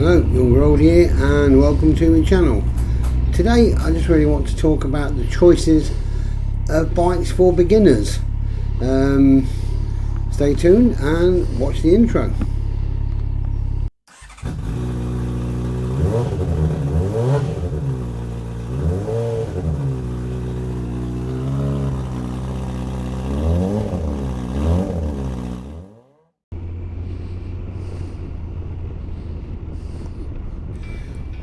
Hello, Young Road here and welcome to my channel. Today I just really want to talk about the choices of bikes for beginners. Stay tuned and watch the intro.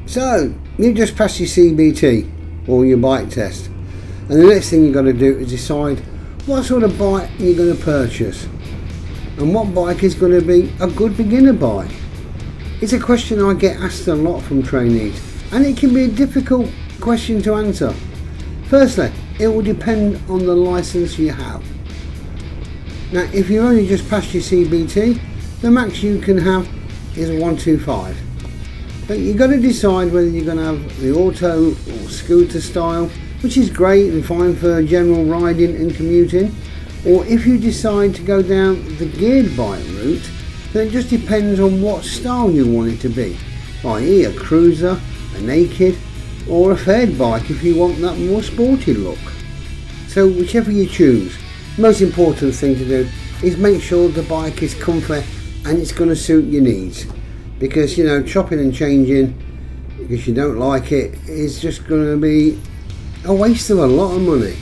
So, you just passed your CBT or your bike test, and the next thing you've got to do is decide what sort of bike you're going to purchase and what bike is going to be a good beginner bike. It's a question I get asked a lot from trainees, and it can be a difficult question to answer. Firstly, it will depend on the licence you have. Now, if you only just passed your CBT, the max you can have is a 125. But you've got to decide whether you're going to have the auto or scooter style, which is great and fine for general riding and commuting, or if you decide to go down the geared bike route, then it just depends on what style you want it to be, i.e. a cruiser, a naked, or a fared bike if you want that more sporty look. So whichever you choose, the most important thing to do is make sure the bike is comfy and it's going to suit your needs. Because, you know, chopping and changing because you don't like it is just going to be a waste of a lot of money.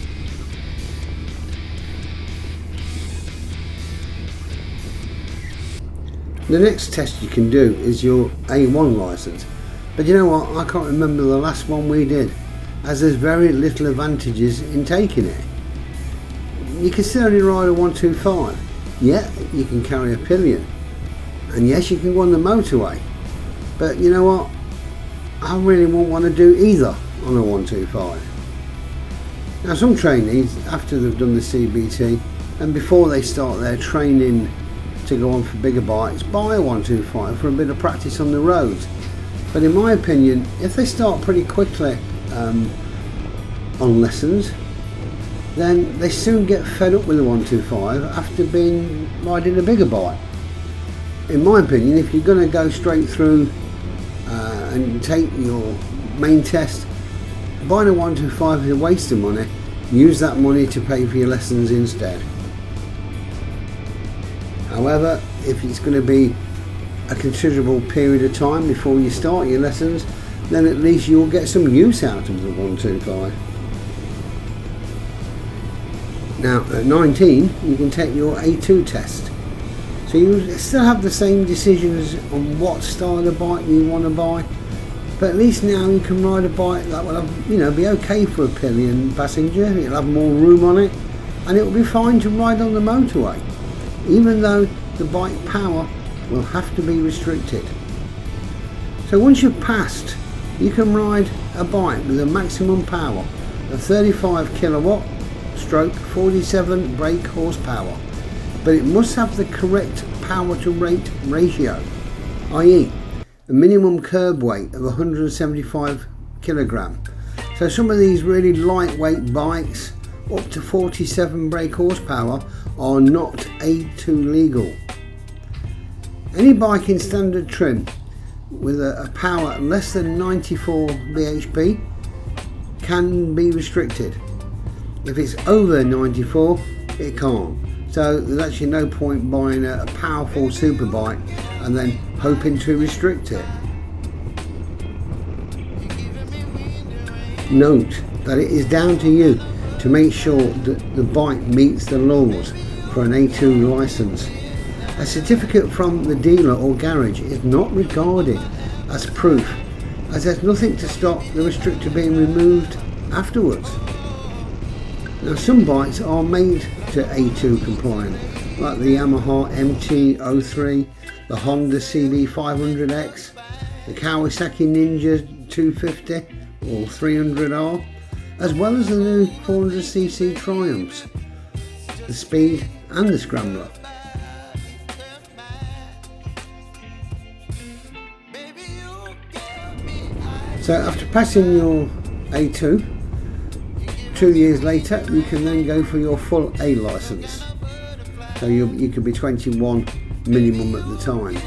The next test you can do is your A1 licence. But you know what, I can't remember the last one we did, as there's very little advantages in taking it. You can still only ride a 125, yet you can carry a pillion. And yes, you can go on the motorway, but you know what, I really won't want to do either on a 125. Now some trainees, after they've done the CBT and before they start their training to go on for bigger bikes, buy a 125 for a bit of practice on the roads. But in my opinion, if they start pretty quickly on lessons, then they soon get fed up with the 125 after riding a bigger bike. In my opinion, if you're going to go straight through and take your main test, buying a 125 is a waste of money. Use that money to pay for your lessons instead. However, if it's going to be a considerable period of time before you start your lessons, then at least you'll get some use out of the 125. Now, at 19, you can take your A2 test. So you still have the same decisions on what style of bike you want to buy, but at least now you can ride a bike that will have, you know, be okay for a pillion passenger. It'll have more room on it, and it will be fine to ride on the motorway, even though the bike power will have to be restricted. So once you've passed, you can ride a bike with a maximum power of 35 kilowatt stroke 47 brake horsepower. But it must have the correct power to rate ratio, i.e. a minimum curb weight of 175 kilogram. So some of these really lightweight bikes up to 47 brake horsepower are not A2 legal. Any bike in standard trim with a power less than 94 bhp can be restricted. If it's over 94, it can't. So there's actually no point buying a powerful superbike and then hoping to restrict it. Note that it is down to you to make sure that the bike meets the laws for an A2 licence. A certificate from the dealer or garage is not regarded as proof, as there's nothing to stop the restrictor being removed afterwards. Now some bikes are made to A2 compliant, like the Yamaha MT-03, the Honda CB500X, the Kawasaki Ninja 250 or 300R, as well as the new 400cc Triumphs, the Speed and the Scrambler. So after passing your A2, 2 years later you can then go for your full A licence. So you could be 21 minimum at the time.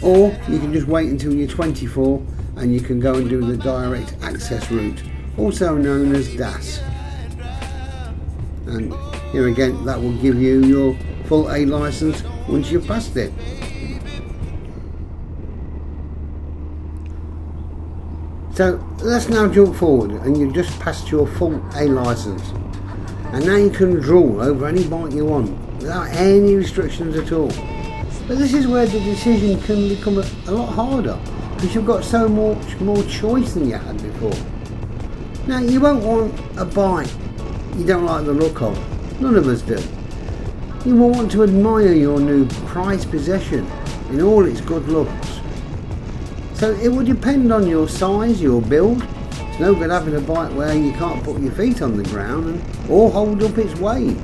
or you can just wait until you're 24 and you can go and do the direct access route, also known as DAS. And here again, that will give you your full A license once you've passed it. So let's now jump forward, and you've just passed your full A license, and now you can draw over any bike you want without any restrictions at all. But this is where the decision can become a lot harder, because you've got so much more choice than you had before. Now, you won't want a bike you don't like the look of. None of us do. You will want to admire your new prized possession in all its good looks. So it will depend on your size, your build. It's no good having a bike where you can't put your feet on the ground or hold up its weight.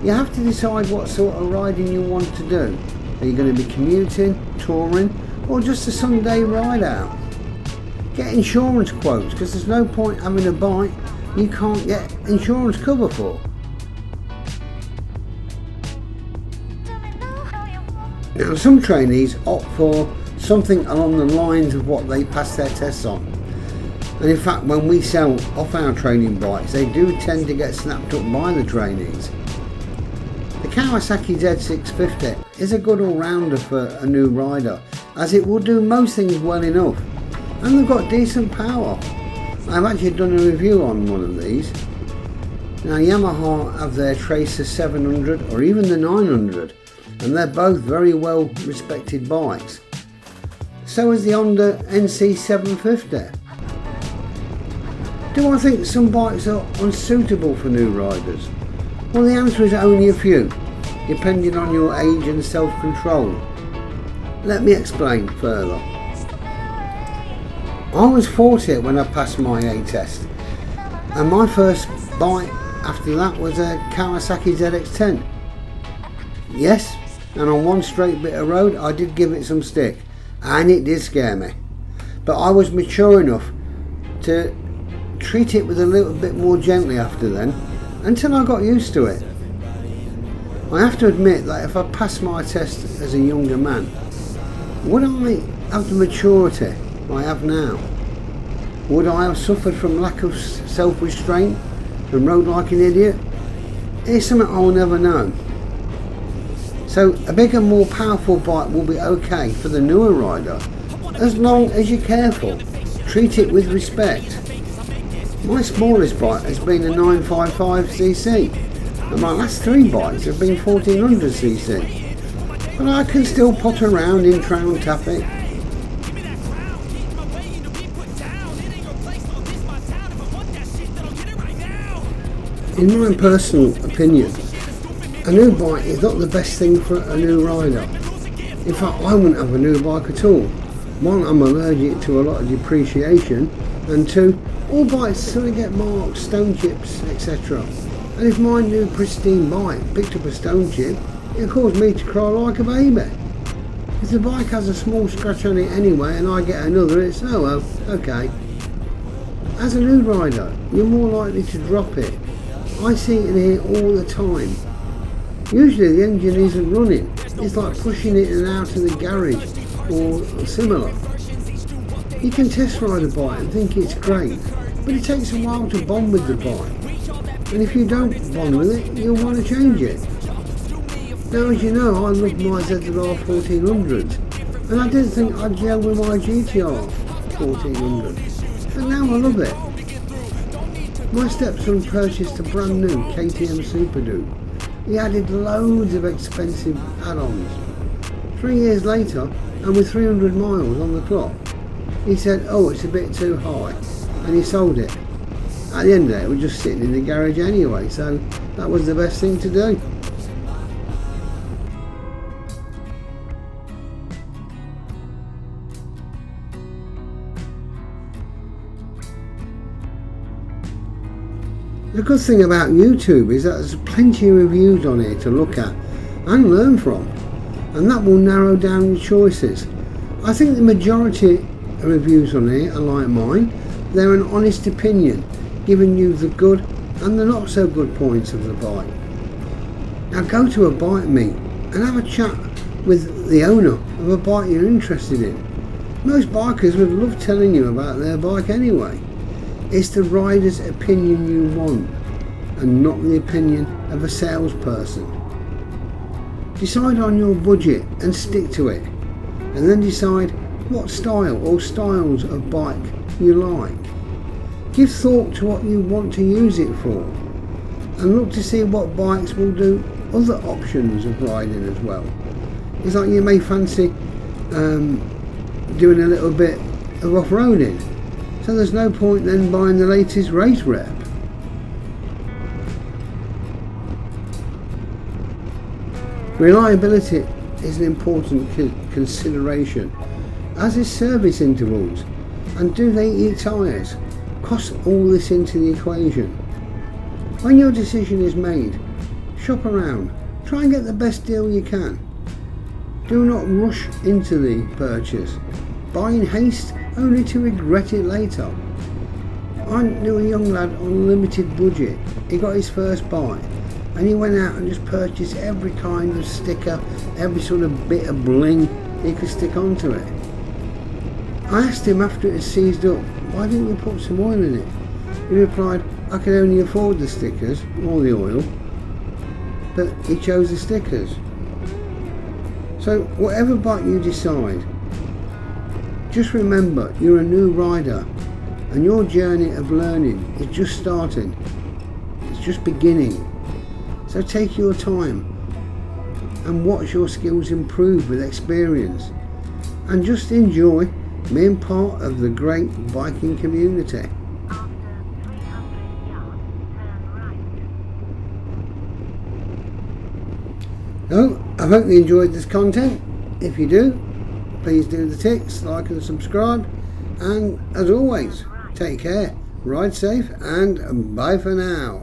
You have to decide what sort of riding you want to do. Are you going to be commuting, touring, or just a Sunday ride out? Get insurance quotes, because there's no point having a bike you can't get insurance cover for. Now, some trainees opt for something along the lines of what they pass their tests on. And in fact, when we sell off our training bikes, they do tend to get snapped up by the trainees. The Kawasaki Z650 is a good all-rounder for a new rider, as it will do most things well enough, and they've got decent power. I've actually done a review on one of these. Now, Yamaha have their Tracer 700 or even the 900, and they're both very well respected bikes. So is the Honda NC 750. Do I think some bikes are unsuitable for new riders? Well, the answer is only a few, depending on your age and self-control. Let me explain further. I was 40 when I passed my A test, and my first bike after that was a Kawasaki ZX-10. Yes, and on one straight bit of road I did give it some stick, and it did scare me. But I was mature enough to treat it with a little bit more gently after then, until I got used to it. I have to admit that if I passed my test as a younger man, would I have the maturity I have now? Would I have suffered from lack of self-restraint and rode like an idiot? It's something I'll never know. So a bigger, more powerful bike will be okay for the newer rider, as long as you're careful. Treat it with respect. My smallest bike has been a 955cc, and my last three bikes have been 1400cc. But I can still potter around in town traffic. In my personal opinion, a new bike is not the best thing for a new rider. In fact, I wouldn't have a new bike at all. One, I'm allergic to a lot of depreciation, and two, all bikes sort of get marks, stone chips, etc. And if my new pristine bike picked up a stone chip, it caused me to cry like a baby. If the bike has a small scratch on it anyway and I get another, it's oh well, okay. As a new rider, you're more likely to drop it. I see it in here all the time. Usually the engine isn't running. It's like pushing it in and out of the garage or similar. You can test ride a bike and think it's great, but it takes a while to bond with the bike. And if you don't bond with it, you'll want to change it. Now, as you know, I love my ZR 1400s, and I didn't think I'd gel with my GTR 1400, but now I love it. My stepson purchased a brand new KTM Super Duke. He added loads of expensive add-ons. 3 years later, and with 300 miles on the clock, he said, oh, it's a bit too high, and he sold it. At the end of it, it was just sitting in the garage anyway, so that was the best thing to do. The good thing about YouTube is that there's plenty of reviews on here to look at and learn from, and that will narrow down your choices. I think the majority of reviews on here are like mine. They're an honest opinion, giving you the good and the not so good points of the bike. Now go to a bike meet and have a chat with the owner of a bike you're interested in. Most bikers would love telling you about their bike anyway. It's the rider's opinion you want, and not the opinion of a salesperson. Decide on your budget and stick to it, and then decide what style or styles of bike you like. Give thought to what you want to use it for, and look to see what bikes will do other options of riding as well. It's like you may fancy doing a little bit of off-roading, so there's no point then buying the latest race rep. Reliability is an important consideration, as is service intervals, and do they eat tyres. Cost all this into the equation. When your decision is made, shop around, try and get the best deal you can. Do not rush into the purchase. Buy in haste only to regret it later. I knew a young lad on a limited budget. He got his first bike and he went out and just purchased every kind of sticker, every sort of bit of bling he could stick onto it. I asked him after it had seized up, why didn't you put some oil in it? He replied, I could only afford the stickers or the oil, but he chose the stickers. So whatever bike you decide, just remember you're a new rider and your journey of learning is just starting. It's just beginning. So take your time and watch your skills improve with experience, and just enjoy being part of the great biking community. So, I hope you enjoyed this content. If you do, please do the ticks, like and subscribe, and as always, take care, ride safe, and bye for now.